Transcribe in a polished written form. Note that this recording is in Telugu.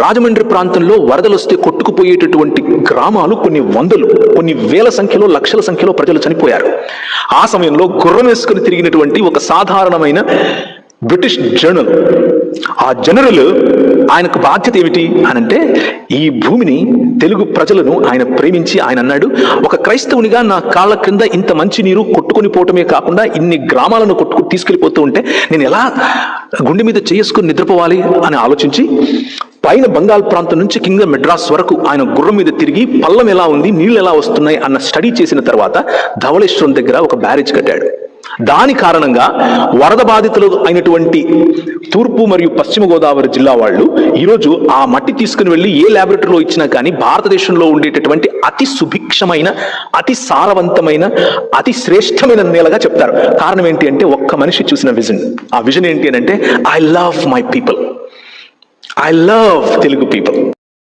రాజమండ్రి ప్రాంతంలో వరదలు వస్తే కొట్టుకుపోయేటటువంటి గ్రామాలు కొన్ని వందలు, కొన్ని వేల సంఖ్యలో, లక్షల సంఖ్యలో ప్రజలు చనిపోయారు. ఆ సమయంలో గుర్రం వేసుకుని తిరిగినటువంటి ఒక సాధారణమైన బ్రిటిష్ జనరల్, ఆ జనరల్ ఆయనకు బాధ్యత ఏమిటి అనంటే, ఈ భూమిని, తెలుగు ప్రజలను ఆయన ప్రేమించి ఆయన అన్నాడు, ఒక క్రైస్తవునిగా నా కాళ్ళ క్రింద ఇంత మంచి నీరు కొట్టుకొని పోవటమే కాకుండా ఇన్ని గ్రామాలను తీసుకెళ్లిపోతూ ఉంటే నేను ఎలా గుండె మీద చేసుకుని నిద్రపోవాలి అని ఆలోచించి పైన బంగాల్ ప్రాంతం నుంచి కింద మెడ్రాస్ వరకు ఆయన గుర్రం మీద తిరిగి పల్లం ఎలా ఉంది, నీళ్లు ఎలా వస్తున్నాయి అన్న స్టడీ చేసిన తర్వాత ధవళేశ్వరం దగ్గర ఒక బ్యారేజ్ కట్టాడు. దాని కారణంగా వరద బాధితులు అయినటువంటి తూర్పు మరియు పశ్చిమ గోదావరి జిల్లా వాళ్ళు ఈరోజు ఆ మట్టి తీసుకుని వెళ్ళి ఏ ల్యాబొరేటరీలో ఇచ్చినా కానీ భారతదేశంలో ఉండేటటువంటి అతి సుభిక్షమైన, అతి సారవంతమైన, అతి శ్రేష్టమైన నేలగా చెప్తారు. కారణం ఏంటి అంటే, ఒక్క మనిషి చూసిన విజన్. ఆ విజన్ ఏంటి అని అంటే, I love my people, I love Telugu people.